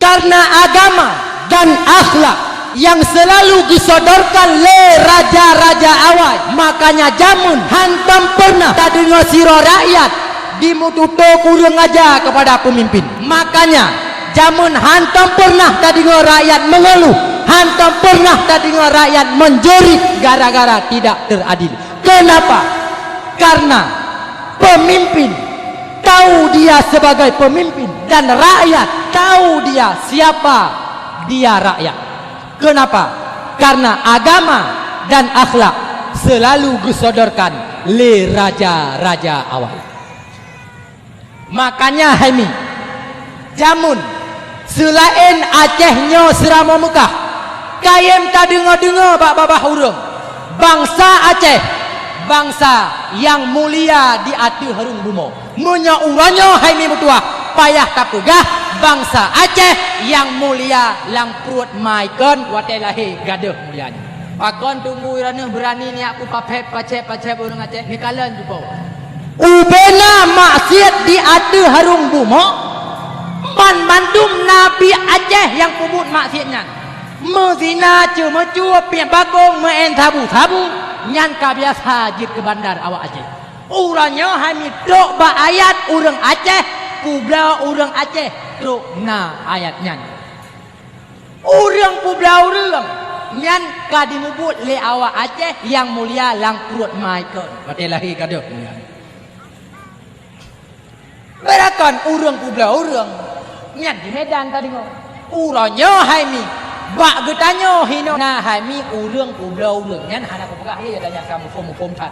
Karena agama dan akhlak yang selalu disodorkan le raja-raja awal, makanya jamun hantam pernah tak dengar siro rakyat dimututo kurang ajar kepada pemimpin. Makanya jamun hantam pernah tak dengar rakyat mengeluh, hantam pernah tak dengar rakyat menjerit gara-gara tidak teradil. Kenapa? Karena pemimpin tahu dia sebagai pemimpin dan rakyat tahu dia siapa dia rakyat. Kenapa? Karena agama dan akhlak selalu disodorkan le raja-raja awal. Makanya Haimi jamun selain Acehnya serama Mekah, kayem tak dengar-dengar bak-babah urang. Bangsa Aceh, bangsa yang mulia di hati harung bumo. Munya uranya Haimi mutua payah kapugah bangsa Aceh yang mulia lang perut maikon watai lahir gaduh mulianya. Pakon tunggu irana berani ni aku papet pacep orang Aceh ni kalan juga. Ubena maksiat di hati harung bumo. Man bandum Nabi Aceh yang kubut maksiatnya. Mezina cuma cua pian bagong main tabu-tabu nyan kabiasa jit ke bandar awak Aceh. Uranya hami dok ba ayat urang Aceh, publa urang Aceh dok na ayat nyan. Urang publa urang nyan kadimubut le awak Aceh yang mulia lang perut maikon. Batai lahir gaduh mulia. Berakan urang publa urang nyan di Medan tadi ngau. Uranya hami bak getanyo hino na hami urang publa urang nyan hana pegah ye tanya kamu fom tat.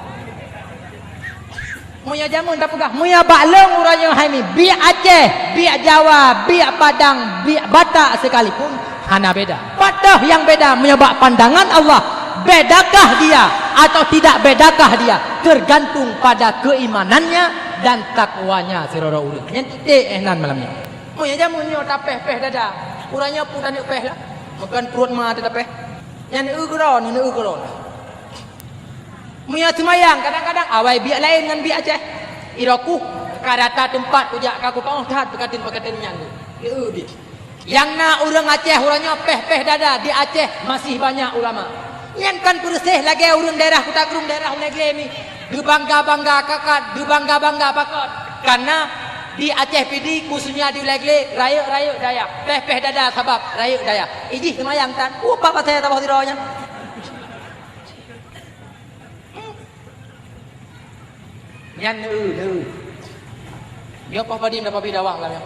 Muya jamun tak pegah. Muya baklong uranya hami biak Aceh, biak Jawa, biak Padang, biak Batak sekalipun hana beda. Padah yang beda muya bak pandangan Allah. Bedakah dia atau tidak bedakah dia tergantung pada keimanannya dan takwanya serora urang. Yang titik nan malamnya. Muya jamun nyo tapeh-peh dada. Uranya pun tak peh lah. Bukan perut mah tapeh. Yang ni ugeron. Muya semayang kadang-kadang awai biak lain dengan biak Aceh. Iraku karata tempat kujak kaku kau tat pekatin yang tu. Yang na urang Aceh urangnya peh dada di Aceh masih banyak ulama. Yang kan bersih lagi urang daerah Kota Gerung daerah Ulegre ni. Bangga kakak, bangga pakot. Karena di Aceh PD khususnya di Ulegre raya daya. Peh dada sebab raya daya. Iji semayang tan. Apa saya tambah tironya. Nyan nu. Dia apa padim dapat bidawang lah ya.